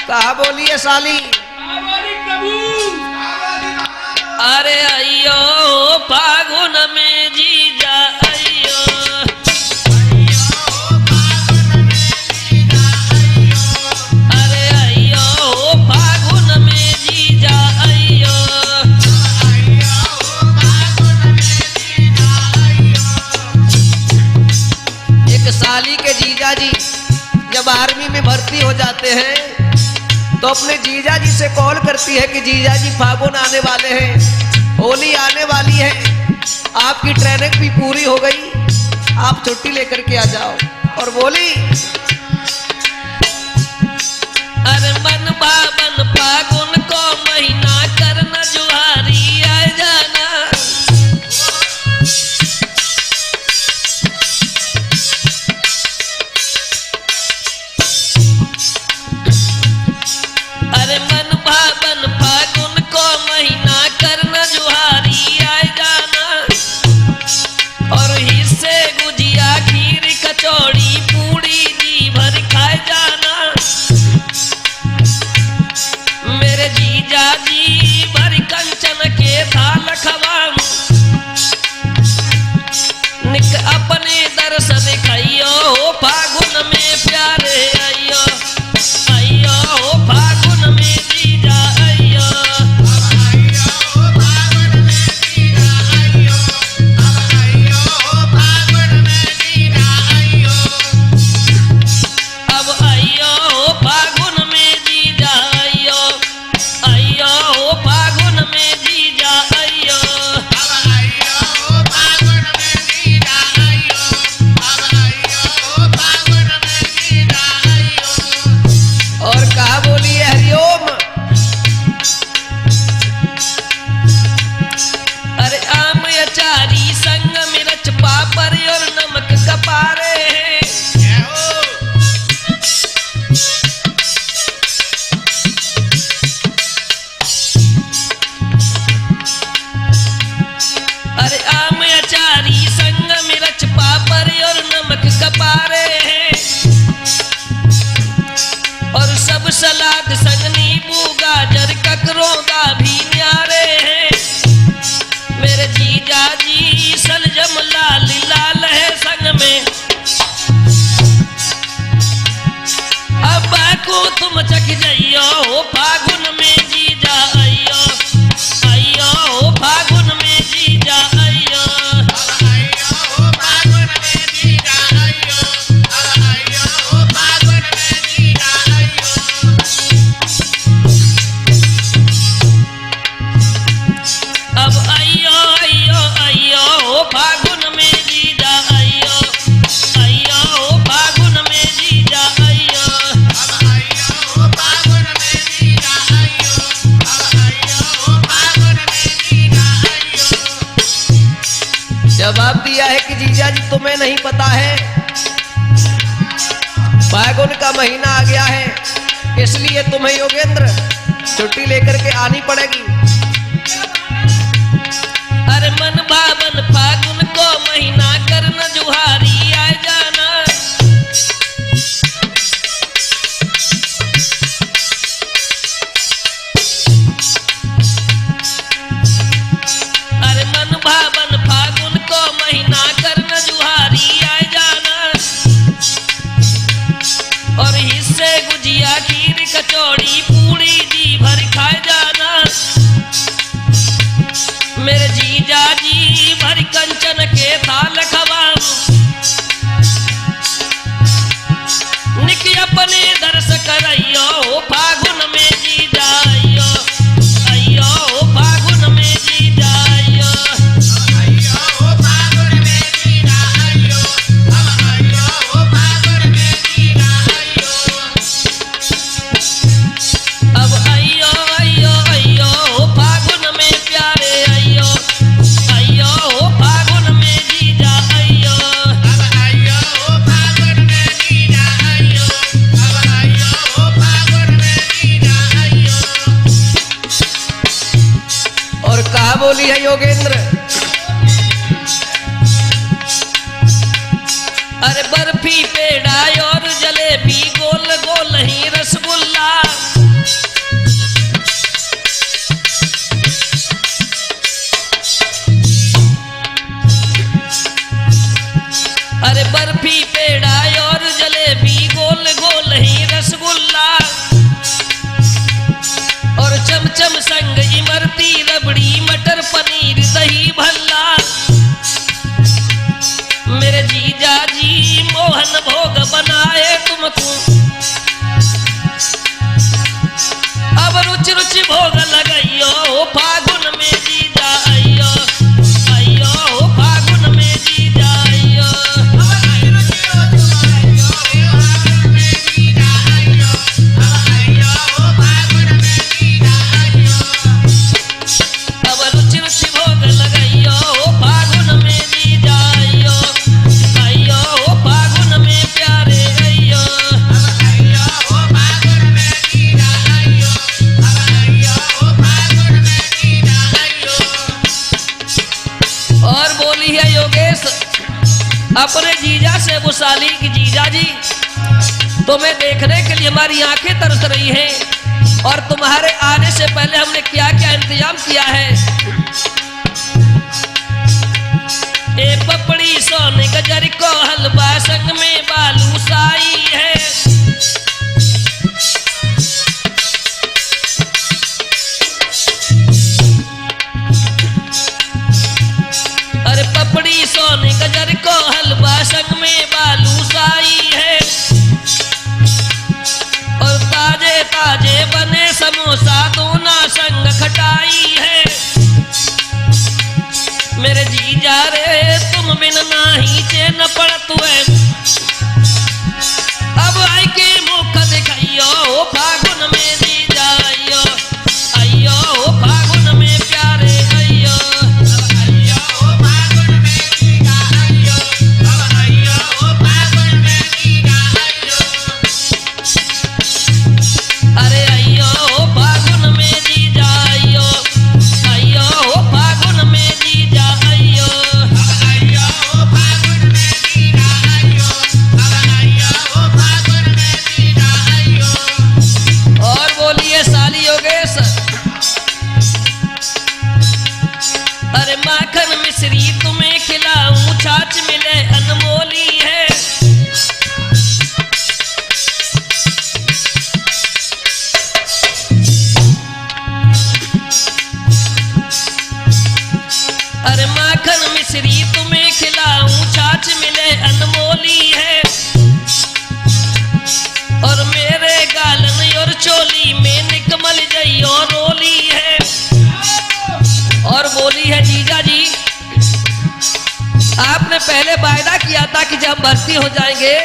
कहा बोलिए साली। अरे अयो फागुन में जीजा अयो, अरे अयो फागुन में जीजा अयो। एक साली के जीजा जी जब आर्मी में भर्ती हो जाते हैं तो अपने जीजा जी से कॉल करती है कि जीजा जी फागुन आने वाले हैं, होली आने वाली है, आपकी ट्रेनिंग भी पूरी हो गई, आप छुट्टी लेकर के आ जाओ। और बोली अरे मन बाबन फागुन को महीना करना जुहारी आ जाना। अरे मन भावन फागुन को महीना करना जुहारी आ जाना, और हिस्से गुजिया खीर कचौड़ी पूड़ी जी भर खाए जाना। मेरे जीजा जी भर कंचन के थाल खवाऊं, निक अपने दर्श दिखाइयो हो फागुन में प्यारे अयो, अयो हो फागुन में जीजा अयो। अब अयो हो फागुन में जीजा अयो, अयो हो फागुन में जीजा अयो। और कहा बोलिए हरिओम। अरे आम अचारी संग मिर्च पापड़ और नमक कपारे हैं। अरे आम अचारी संग मिर्च पापड़ और नमक कपारे हैं, और सब सलाद संग नींबू गाजर ककरों का भी न्यारे हैं। मेरे जीजा जी सलजम लाल लाल है संग में, अब को तुम चख जाइयो हो फागुन में जीजा अयो, अयो हो फागुन में जीजा अयो। अब अयो अयो अयो हो फागुन में जीजा अयो, अयो हो फागुन में जीजा अयो। जवाब दिया है कि जीजा जी तुम्हें नहीं पता है, फागुन का महीना आ गया है, इसलिए तुम्हें योगेंद्र छुट्टी लेकर के आनी पड़ेगी। अरे मन भावन फागुन को महीना करना जुहारी आ जाना। अरे मन भावन फागुन को महीना करना जुहारी आ जाना, और हिस्से गुजिया खीर कचौड़ी पूड़ी जी भर खाए जाना। मेरे जीजा जी भर कंचन के थाल खवाऊं, निक अपने दर्श करइयो हो फागुन में जीजा अयो, अयो हो फागुन में जीजा अयो। अब अयो अयो अयो हो फागुन में प्यारे अयो, अयो हो फागुन में जीजा अयो। और कहा बोली है योगेंद्र। अरे बर्फी पेड़ा और जलेबी गोल गोल ही रसगुल्ला, मोहन भोग बनाए तुमको, अब रुचि रुचि भोग लगाइयो हो फागुन में जीजा आइयो, आइयो हो फागुन में जीजा आइयो। अब रुचि रुचि भोग लगाइयो हो फागुन में जीजा आइयो, आइयो हो फागुन में प्यारे आइयो। और बोली है योगेश अपने जीजा से वैशाली की, जीजा जी तुम्हें देखने के लिए हमारी आंखें तरस रही हैं और तुम्हारे आने से पहले हमने क्या क्या इंतजाम किया है। एक पपड़ी सोने गजर को हलवा संग में बालूशाही है, अरे पपड़ी सोने गजर को हलवा संग में बालूशाही है, और ताजे ताजे बने समोसा दोना संग खटाई है। मेरे जीजा रे तुम बिन नाही चैन पड़त है, अब आई के मुख दिखाइयो हो फागुन में जीजा आइयो, आइयो हो फागुन में प्यारे आइयो। अरे आइयो हो फागुन में जीजा आइयो, आइयो हो फागुन में जीजा आइयो। और बोलिए साली योगेश, अरे माखन मिश्री तुम्हें खिलाऊं छाछ मिले अनमोली है, अरे माखन मिश्री तुम्हें खिलाऊं छाछ मिले अनमोली है, और मेरे गालन और चोली में निकमल जइयो रोली है। और बोली है जीजा जी आपने पहले वायदा किया था कि जब भर्ती हो जाएंगे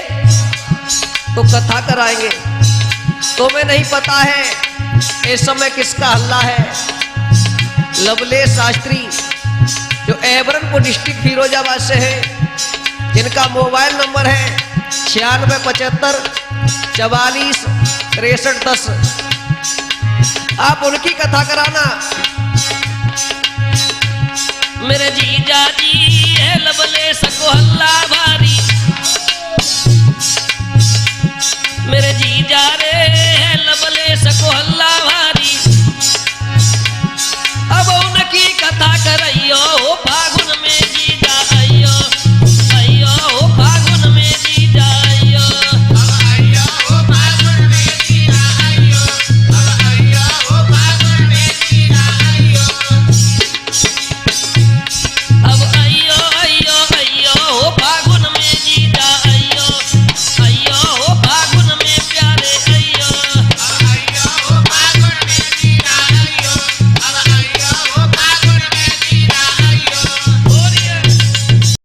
तो कथा कराएंगे, तुम्हें नहीं पता है इस समय किसका हल्ला है। लवलेश शास्त्री जो एबरनपुर डिस्ट्रिक्ट फिरोजाबाद से है, जिनका मोबाइल नंबर है 9675 44 63 10, आप उनकी कथा कराना। मेरे जीजा जी है लवलेश को हल्ला भारी, मेरे जीजा रे